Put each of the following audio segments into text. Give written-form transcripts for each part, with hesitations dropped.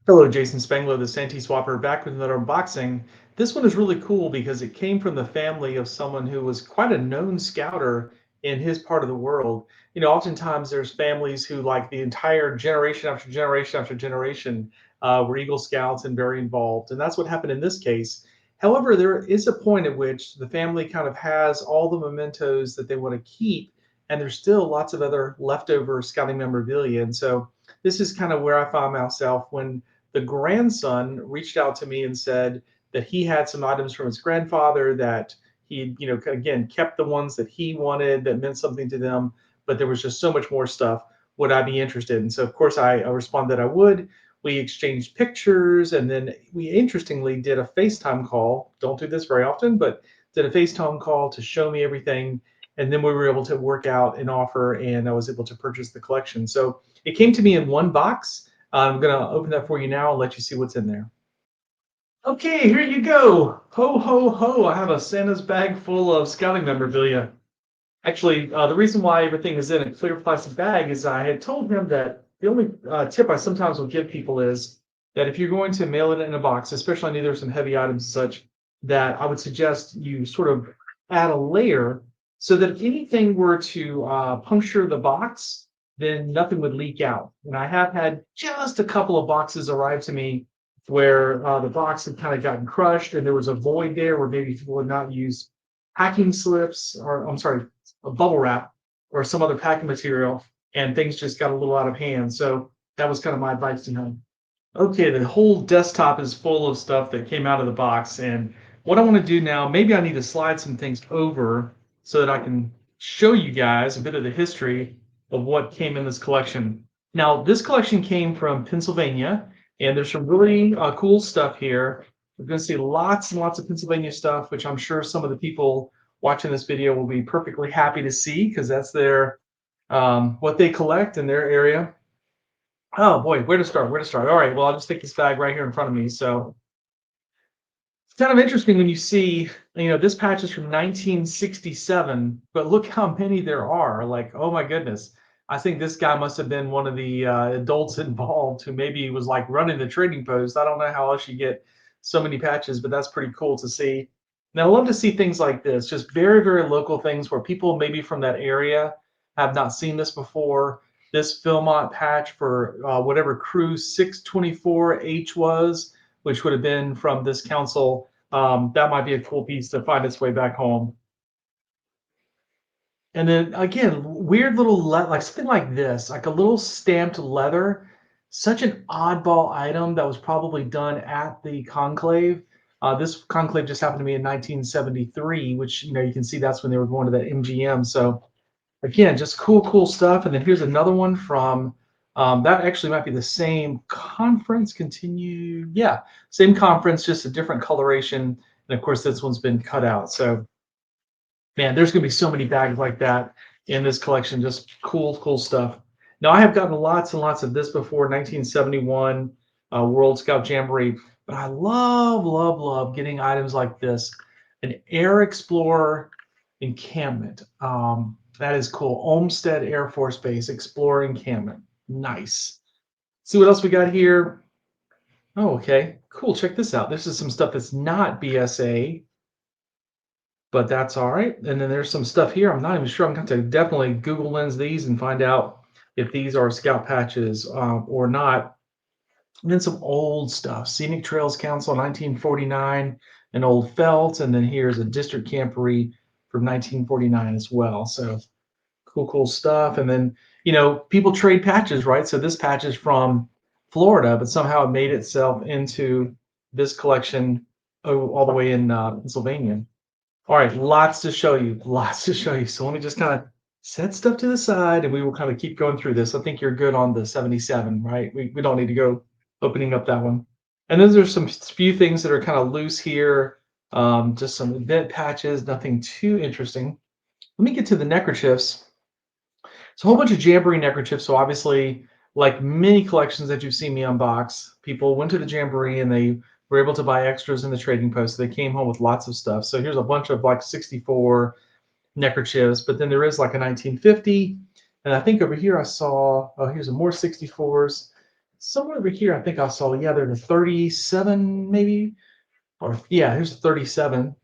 Hello, Jason Spangler, the SanteeSwapper, back with another unboxing. This one is really cool because it came from the family of someone who was quite a known scouter in his part of the world. Oftentimes there's families who, like the entire generation after generation after generation, were Eagle Scouts and very involved. And that's what happened in this case. However, there is a point at which the family kind of has all the mementos that they want to keep, and there's still lots of other leftover scouting memorabilia. And so this is kind of where I found myself when the grandson reached out to me and said that he had some items from his grandfather that he, again, kept the ones that he wanted that meant something to them, but there was just so much more stuff. Would I be interested? And so, of course, I responded I would. We exchanged pictures, and then we interestingly did a FaceTime call. Don't do this very often, but did a FaceTime call to show me everything. And then we were able to work out an offer, and I was able to purchase the collection. So it came to me in one box. I'm going to open that for you now and let you see what's in there. Okay, here you go. Ho, ho, ho. I have a Santa's bag full of scouting memorabilia. Actually, the reason why everything is in a clear plastic bag is I had told him that the only tip I sometimes will give people is that if you're going to mail it in a box, especially I know there's some heavy items and such, that I would suggest you sort of add a layer so that if anything were to puncture the box, then nothing would leak out. And I have had just a couple of boxes arrive to me where the box had kind of gotten crushed and there was a void there where maybe people would not use packing slips, or I'm sorry, a bubble wrap or some other packing material, and things just got a little out of hand. So that was kind of my advice to him. Okay, the whole desktop is full of stuff that came out of the box. And what I want to do now, maybe I need to slide some things over so that I can show you guys a bit of the history of what came in this collection. Now, this collection came from Pennsylvania, and there's some really cool stuff here. We're going to see lots and lots of Pennsylvania stuff, which I'm sure some of the people watching this video will be perfectly happy to see because that's their what they collect in their area. Oh boy, where to start? Where to start? All right, well, I'll just take this bag right here in front of me. So it's kind of interesting when you see, this patch is from 1967, but look how many there are. Like, oh my goodness. I think this guy must have been one of the adults involved who maybe was like running the trading post. I don't know how else you get so many patches, but that's pretty cool to see. Now, I love to see things like this, just very, very local things where people maybe from that area have not seen this before. This Philmont patch for whatever crew 624H was, which would have been from this council. That might be a cool piece to find its way back home. And then again, weird little like something like this, like a little stamped leather. Such an oddball item that was probably done at the conclave. This conclave just happened to be in 1973, which you can see that's when they were going to that MGM. So again, just cool, cool stuff. And then here's another one from that actually might be the same conference. Continue, yeah, same conference, just a different coloration. And of course, this one's been cut out. So man, there's going to be so many bags like that in this collection. Just cool, cool stuff. Now, I have gotten lots and lots of this before, 1971 World Scout Jamboree, but I love, love, love getting items like this. An Air Explorer encampment. That is cool. Olmsted Air Force Base Explorer encampment. Nice. See what else we got here. Oh, okay. Cool. Check this out. This is some stuff that's not BSA, but that's all right. And then there's some stuff here. I'm not even sure. I'm going to definitely Google Lens these and find out if these are scout patches or not. And then some old stuff. Scenic Trails Council 1949, an old felt, and then here's a district camporee from 1949 as well. So cool, cool stuff. And then, people trade patches, right? So this patch is from Florida, but somehow it made itself into this collection all the way in Pennsylvania. All right, lots to show you, lots to show you. So let me just kind of set stuff to the side and we will kind of keep going through this. I think you're good on the 77, right? We don't need to go opening up that one. And then there's some few things that are kind of loose here, just some event patches, nothing too interesting. Let me get to the neckerchiefs. It's a whole bunch of Jamboree neckerchiefs. So obviously, like many collections that you've seen me unbox, people went to the Jamboree and they were able to buy extras in the trading post. So they came home with lots of stuff. So here's a bunch of like 64 neckerchiefs, but then there is like a 1950. And I think over here I saw, oh, here's some more 64s. somewhere over here, I think I saw, yeah, there's a 37 maybe, or yeah, here's a 37.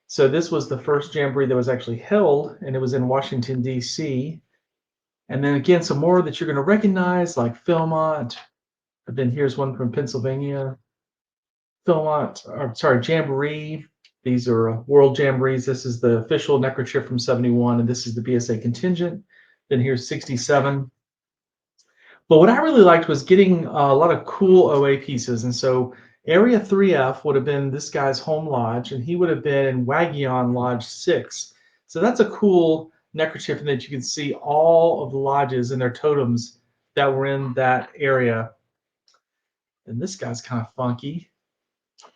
So this was the first Jamboree that was actually held, and it was in Washington, D.C. And then again, some more that you're going to recognize, like Philmont. And then here's one from Pennsylvania. Philmont, or sorry, Jamboree. These are World Jamborees. This is the official neckerchief from 71, and this is the BSA contingent. Then here's 67. But what I really liked was getting a lot of cool OA pieces. And so Area 3F would have been this guy's home lodge, and he would have been in Wagyon Lodge 6. So that's a cool neckerchief, and that you can see all of the lodges and their totems that were in that area. And this guy's kind of funky.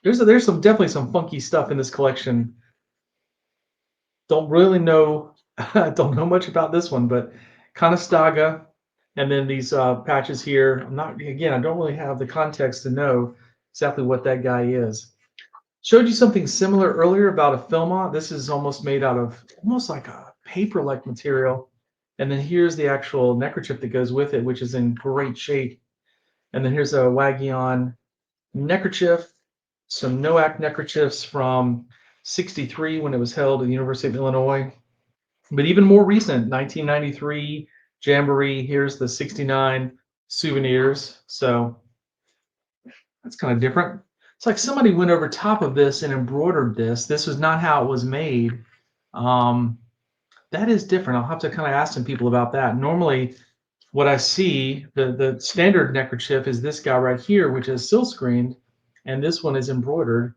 There's some definitely some funky stuff in this collection. Don't really know, don't know much about this one, but Conestoga, and then these patches here. I'm not, again, I don't really have the context to know exactly what that guy is. Showed you something similar earlier about a Philmont. This is almost made out of almost like a paper-like material. And then here's the actual neckerchief that goes with it, which is in great shape. And then here's a Wagyon neckerchief, some NOAC neckerchiefs from 63 when it was held at the University of Illinois. But even more recent, 1993 Jamboree. Here's the 69 souvenirs. So that's kind of different. It's like somebody went over top of this and embroidered this. This was not how it was made. That is different. I'll have to kind of ask some people about that. Normally, what I see, the standard neckerchief is this guy right here, which is silk screened, and this one is embroidered.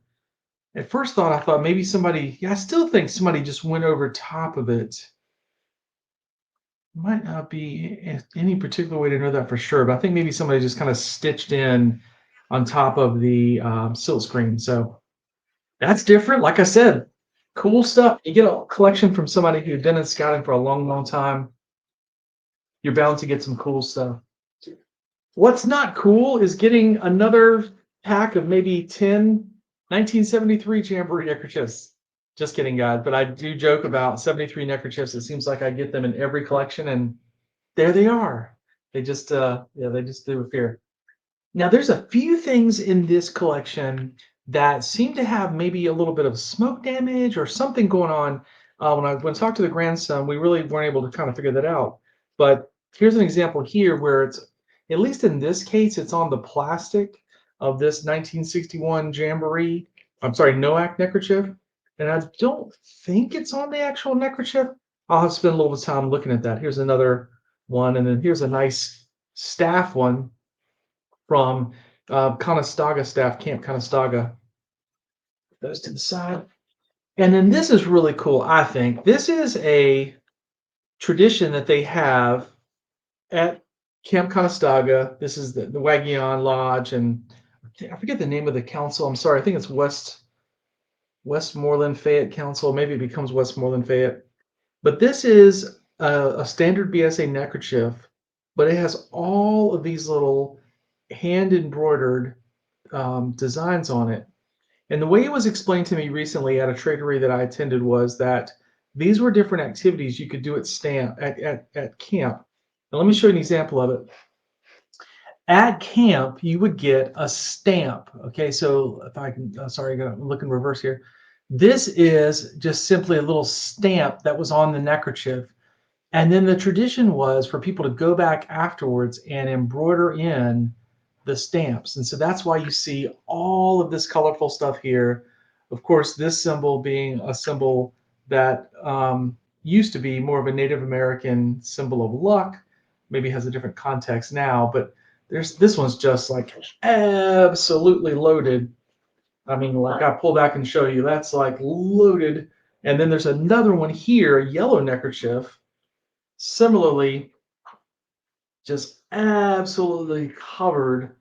At first thought, I thought maybe somebody, yeah, I still think somebody just went over top of it. Might not be any particular way to know that for sure, but I think maybe somebody just kind of stitched in on top of the silk screen. So that's different. Like I said, cool stuff. You get a collection from somebody who's been in scouting for a long, long time, you're bound to get some cool stuff. What's not cool is getting another pack of maybe 10 1973 Jamboree neckerchiefs. Just kidding, guys. But I do joke about 73 neckerchiefs. It seems like I get them in every collection, and there they are. They just, they just do appear. Now, there's a few things in this collection that seem to have maybe a little bit of smoke damage or something going on. When I talked to the grandson, we really weren't able to kind of figure that out. But here's an example here where it's, at least in this case, it's on the plastic of this 1961 Jamboree. I'm sorry, NOAC neckerchief. And I don't think it's on the actual neckerchief. I'll have to spend a little time looking at that. Here's another one, and then here's a nice staff one from Conestoga staff, Camp Conestoga. Those to the side. And then this is really cool, I think. This is a tradition that they have at Camp Conestoga. This is the Wagyon Lodge, and I forget the name of the council. I'm sorry, I think it's Westmoreland Fayette Council. Maybe it becomes Westmoreland Fayette. But this is a standard BSA neckerchief, but it has all of these little hand embroidered designs on it. And the way it was explained to me recently at a tradery that I attended was that these were different activities you could do at camp. Now let me show you an example of it. At camp, you would get a stamp. Okay, so if I can, sorry, I gotta look in reverse here. This is just simply a little stamp that was on the neckerchief. And then the tradition was for people to go back afterwards and embroider in the stamps. And so that's why you see all of this colorful stuff here. Of course, this symbol being a symbol that used to be more of a Native American symbol of luck, maybe has a different context now, but this one's just like absolutely loaded. I mean, like I pull back and show you, that's like loaded. And then there's another one here, a yellow neckerchief, similarly just absolutely covered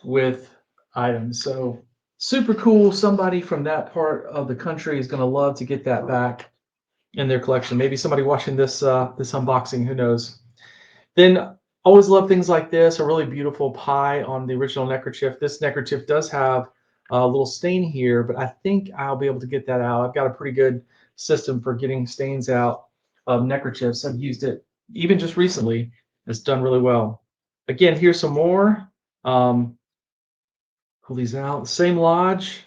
with items. So super cool. Somebody from that part of the country is going to love to get that back in their collection. Maybe somebody watching this this unboxing, who knows. Then always love things like this, a really beautiful pie on the original neckerchief. This neckerchief does have a little stain here, but I think I'll be able to get that out. I've got a pretty good system for getting stains out of neckerchiefs. I've used it even just recently. It's done really well. Again, here's some more. Um, pull these out. Same lodge,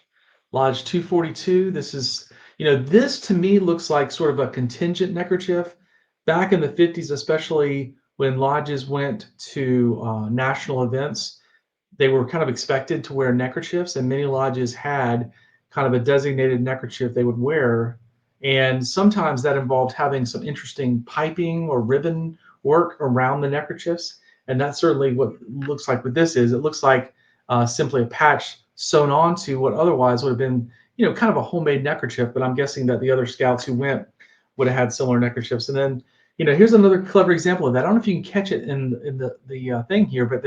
Lodge 242. This is, this to me looks like sort of a contingent neckerchief. Back in the 50s, especially when lodges went to national events, they were kind of expected to wear neckerchiefs, and many lodges had kind of a designated neckerchief they would wear. And sometimes that involved having some interesting piping or ribbon work around the neckerchiefs. And that's certainly what looks like what this is. It looks like simply a patch sewn onto what otherwise would have been, kind of a homemade neckerchief. But I'm guessing that the other scouts who went would have had similar neckerchiefs. And then, here's another clever example of that. I don't know if you can catch it in the thing here, but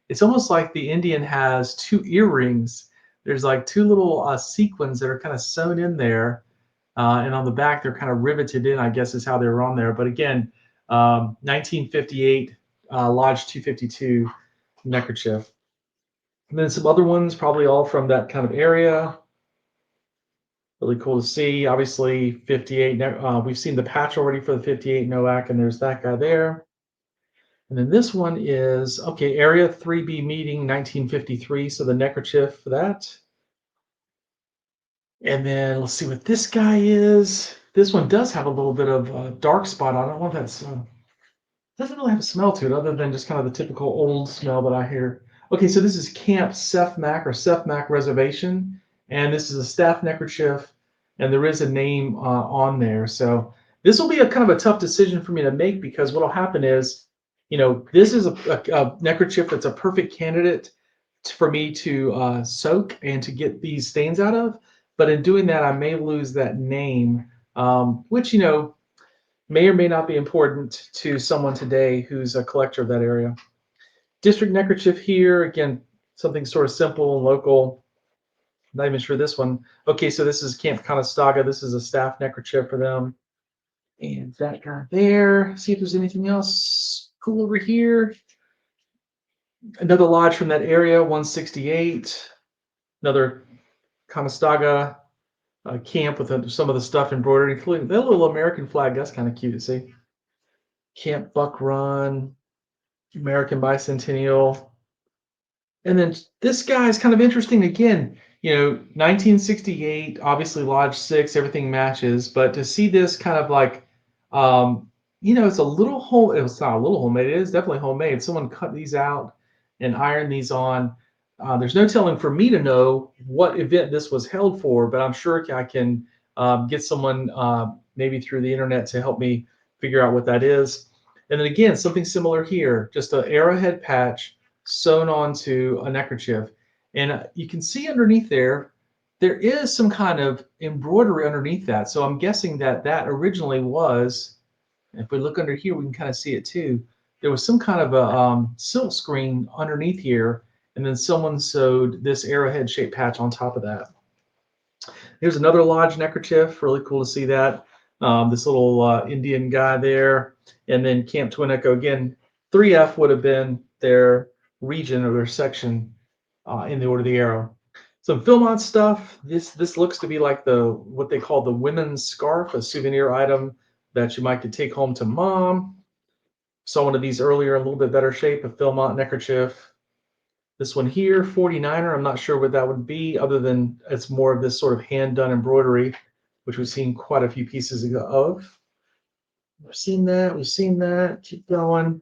it's almost like the Indian has two earrings. There's like two little sequins that are kind of sewn in there, and on the back they're kind of riveted in, I guess is how they're on there. But again, 1958 Lodge 252 neckerchief. And then some other ones, probably all from that kind of area. Really cool to see. Obviously, 58. We've seen the patch already for the 58 NOAC, and there's that guy there. And then this one is, okay, Area 3B meeting 1953. So the neckerchief for that. And then let's see what this guy is. This one does have a little bit of a dark spot on it. I don't know if that's doesn't really have a smell to it other than just kind of the typical old smell that I hear. Okay, so this is Camp Sefmac or Sefmac Reservation, and this is a staff neckerchief, and there is a name on there. So this will be a kind of a tough decision for me to make because what will happen is, this is a neckerchief that's a perfect candidate for me to soak and to get these stains out of. But in doing that, I may lose that name, which, may or may not be important to someone today who's a collector of that area. District neckerchief here, again, something sort of simple and local. Not even sure this one. Okay, so this is Camp Conestoga. This is a staff neckerchief for them. And that guy there. See if there's anything else cool over here. Another lodge from that area, 168. Another Conestoga camp with some of the stuff embroidered, including the little American flag. That's kind of cute to see. Camp Buck Run, American Bicentennial. And then this guy is kind of interesting again. 1968, obviously Lodge 6, everything matches. But to see this kind of like, it's a little home. It's not a little homemade. It is definitely homemade. Someone cut these out and ironed these on. There's no telling for me to know what event this was held for, but I'm sure I can get someone maybe through the internet to help me figure out what that is. And then again, something similar here, just an arrowhead patch sewn onto a neckerchief. And you can see underneath there is some kind of embroidery underneath that. So I'm guessing that originally was, if we look under here, we can kind of see it too. There was some kind of a silk screen underneath here, and then someone sewed this arrowhead shaped patch on top of that. Here's another lodge neckerchief. Really cool to see that. This little Indian guy there. And then Camp Twin Echo again. 3F would have been their region or their section in the Order of the Arrow. Some Philmont stuff. This looks to be like what they call the women's scarf, a souvenir item that you might could take home to mom. Saw one of these earlier, a little bit better shape, a Philmont neckerchief. This one here, 49er, I'm not sure what that would be other than it's more of this sort of hand-done embroidery, which we've seen quite a few pieces of. We've seen that. Keep going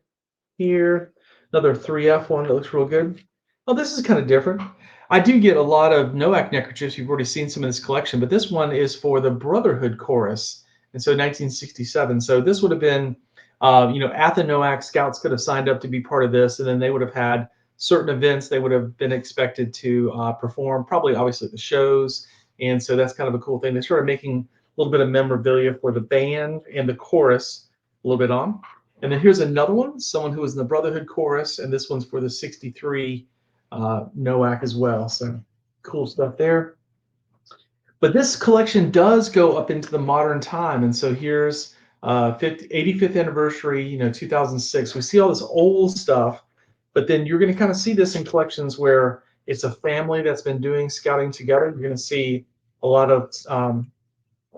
here. Another 3F one that looks real good. Oh, this is kind of different. I do get a lot of NOAC neckerchiefs. You've already seen some in this collection, but this one is for the Brotherhood Chorus. And so 1967. So this would have been, at the NOAC, scouts could have signed up to be part of this, and then they would have had certain events they would have been expected to perform, probably obviously the shows. And so that's kind of a cool thing. They started making a little bit of memorabilia for the band and the chorus a little bit on. And then here's another one, someone who was in the Brotherhood Chorus, and this one's for the 63 NOAC as well. So cool stuff there. But this collection does go up into the modern time. And so here's 85th anniversary, 2006. We see all this old stuff, but then you're going to kind of see this in collections where it's a family that's been doing scouting together. You're going to see a lot of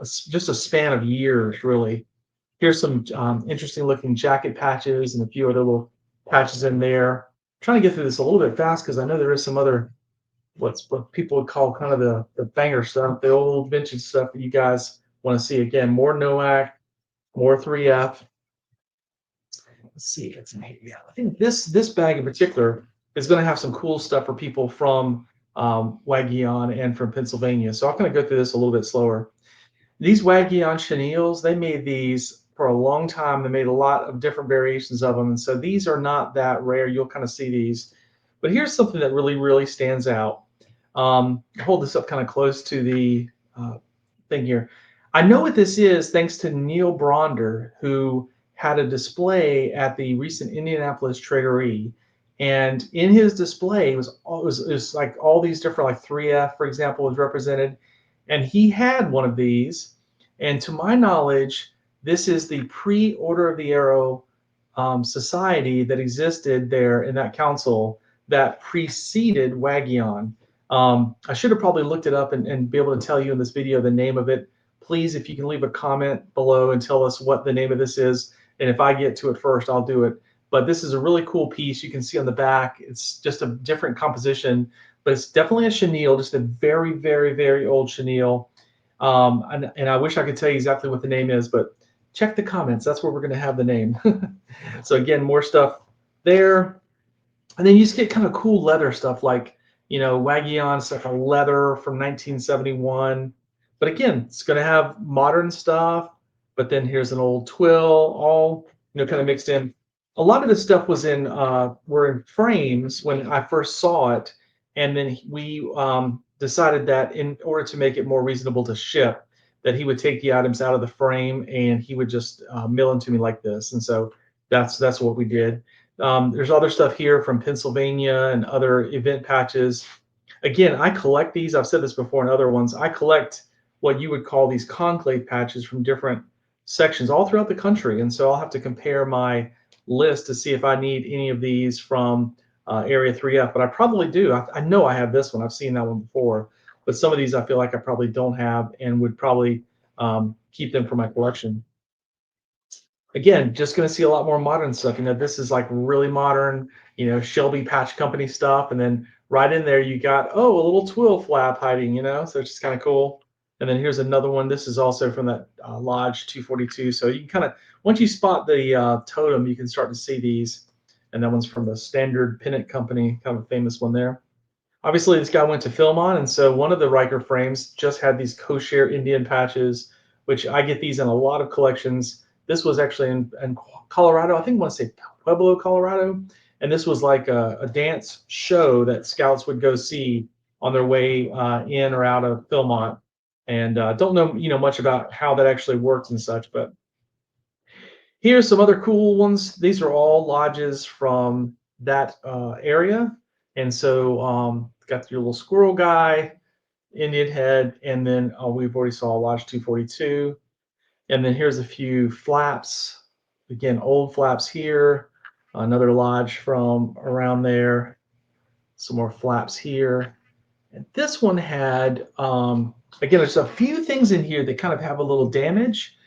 just a span of years, really. Here's some interesting looking jacket patches and a few other little patches in there. Trying to get through this a little bit fast because I know there is some other what people would call kind of the banger stuff, the old vintage stuff that you guys want to see. Again, more Noack, more 3F. Let's see, it's in here. Yeah, I think this bag in particular is going to have some cool stuff for people from Waggion and from Pennsylvania. So I'm going to go through this a little bit slower. These Waggion chenilles, they made these for a long time. They made a lot of different variations of them, and so these are not that rare. You'll kind of see these. But here's something that really, really stands out. Hold this up kind of close to the thing here. I know what this is thanks to Neil Bronder, who had a display at the recent Indianapolis Traderee. And in his display was like all these different, like 3F, for example, was represented. And he had one of these. And to my knowledge, this is the pre-Order of the Arrow society that existed there in that council that preceded Waggion. I should have probably looked it up and be able to tell you in this video the name of it. Please, if you can leave a comment below and tell us what the name of this is, and if I get to it first, I'll do it. But this is a really cool piece. You can see on the back, it's just a different composition, but it's definitely a chenille, just a very, very, very old chenille. And I wish I could tell you exactly what the name is, but check the comments. That's where we're going to have the name. So again, more stuff there. And then you just get kind of cool leather stuff like, Waggion stuff, a leather from 1971. But again, it's going to have modern stuff. But then here's an old twill, all kind of mixed in. A lot of this stuff were in frames when I first saw it, and then we decided that in order to make it more reasonable to ship, that he would take the items out of the frame and he would just mill them to me like this. And so that's what we did. There's other stuff here from Pennsylvania and other event patches. Again, I collect these. I've said this before in other ones. I collect what you would call these conclave patches from different sections all throughout the country. And so I'll have to compare my list to see if I need any of these from Area 3F. But I probably do. I know I have this one. I've seen that one before. But some of these I feel like I probably don't have and would probably keep them for my collection. Again, just going to see a lot more modern stuff. This is like really modern, Shelby Patch Company stuff. And then right in there, you got, a little twill flap hiding, so it's just kind of cool. And then here's another one. This is also from that Lodge 242. So you can kind of, once you spot the totem, you can start to see these. And that one's from the Standard Pennant Company, kind of a famous one there. Obviously, this guy went to Philmont, and so one of the Riker frames just had these kosher Indian patches, which I get these in a lot of collections. This was actually in Colorado. I think I want to say Pueblo, Colorado. And this was like a dance show that scouts would go see on their way in or out of Philmont. And don't know, much about how that actually works and such. But here's some other cool ones. These are all lodges from that area. And so got your little squirrel guy, Indian head, and then we've already saw Lodge 242. And then here's a few flaps. Again, old flaps here. Another lodge from around there. Some more flaps here. And this one had, again, there's a few things in here that kind of have a little damage.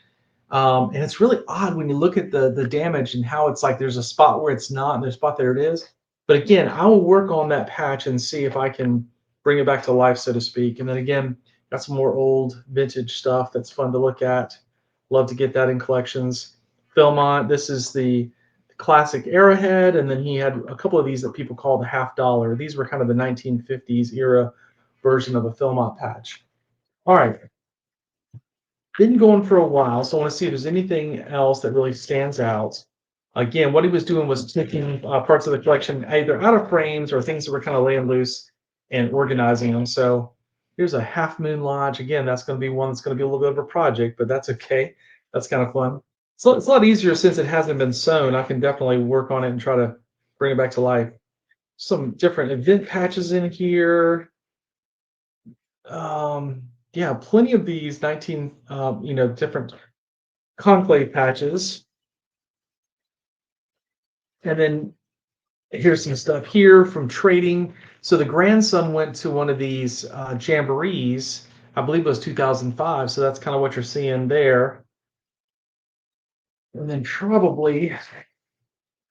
And it's really odd when you look at the damage and how it's like there's a spot where it's not and there's a spot there it is. But again, I will work on that patch and see if I can bring it back to life, so to speak. And then again, got some more old vintage stuff that's fun to look at. Love to get that in collections. Philmont, this is the classic Arrowhead, and then he had a couple of these that people call the $50. These were kind of the 1950s era version of a Philmont patch. All right. Been going for a while, so I want to see if there's anything else that really stands out. Again, what he was doing was taking parts of the collection either out of frames or things that were kind of laying loose and organizing them. So here's a Half Moon Lodge. Again, that's going to be one that's going to be a little bit of a project, but that's okay. That's kind of fun. So it's a lot easier since it hasn't been sewn. I can definitely work on it and try to bring it back to life. Some different event patches in here. Yeah, plenty of these 19, different conclave patches. And then here's some stuff here from trading. So the grandson went to one of these jamborees. I believe it was 2005. So that's kind of what you're seeing there. And then probably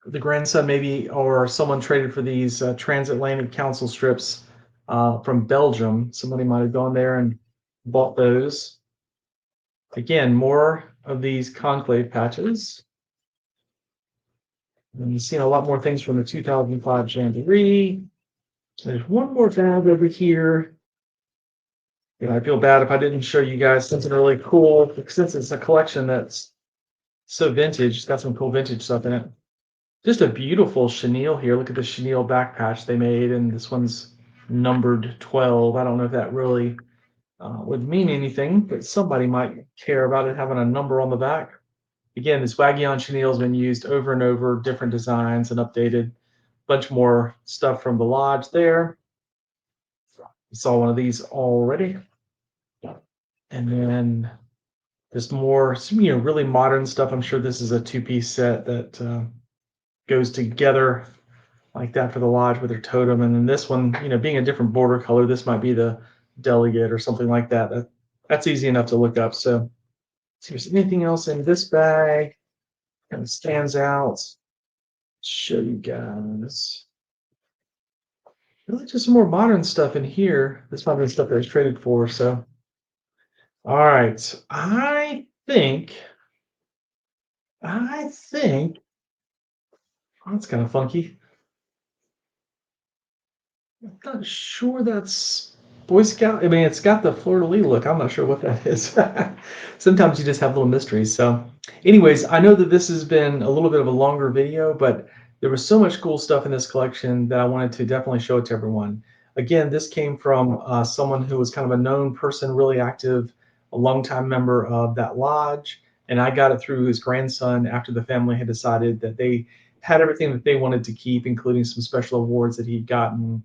the grandson maybe or someone traded for these transatlantic council strips from Belgium. Somebody might have gone there and bought those. Again, more of these conclave patches. And you've seen a lot more things from the 2005 Jamboree. There's one more bag over here. And I feel bad if I didn't show you guys something really cool, since it's a collection that's so vintage. It's got some cool vintage stuff in it. Just a beautiful chenille here. Look at the chenille back patch they made, and this one's numbered 12. I don't know if that really would mean anything, but somebody might care about it having a number on the back. Again, this Wagyon chenille has been used over and over, different designs and updated. Bunch more stuff from the lodge there. You saw one of these already. And then just more, really modern stuff. I'm sure this is a two-piece set that goes together like that for the lodge with their totem. And then this one, being a different border color, this might be the delegate or something like that. That's easy enough to look up. So see if there's anything else in this bag kind of stands out. Show you guys. Really just some more modern stuff in here. This might be stuff that was traded for. So, all right. I think, oh, that's kind of funky. I'm not sure that's Boy Scout. I mean, it's got the fleur-de-lis look. I'm not sure what that is. Sometimes you just have little mysteries. So, anyways, I know that this has been a little bit of a longer video, but there was so much cool stuff in this collection that I wanted to definitely show it to everyone. Again, this came from someone who was kind of a known person, really active, a longtime member of that lodge. And I got it through his grandson after the family had decided that they had everything that they wanted to keep, including some special awards that he'd gotten.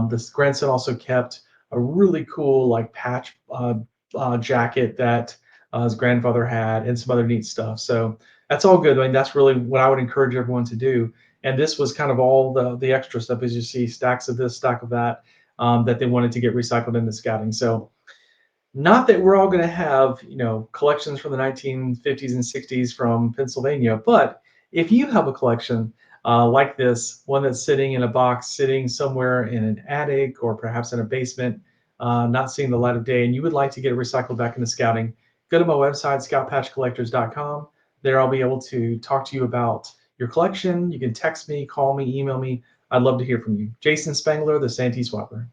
This grandson also kept a really cool like patch jacket that his grandfather had and some other neat stuff. So that's all good. I mean, that's really what I would encourage everyone to do. And this was kind of all the extra stuff, as you see, stacks of this, stack of that, that they wanted to get recycled into scouting. So not that we're all going to have, collections from the 1950s and 60s from Pennsylvania, but if you have a collection like this, one that's sitting in a box, sitting somewhere in an attic or perhaps in a basement, not seeing the light of day, and you would like to get it recycled back into scouting, go to my website, scoutpatchcollectors.com. There I'll be able to talk to you about your collection. You can text me, call me, email me. I'd love to hear from you. Jason Spangler, the SanteeSwapper.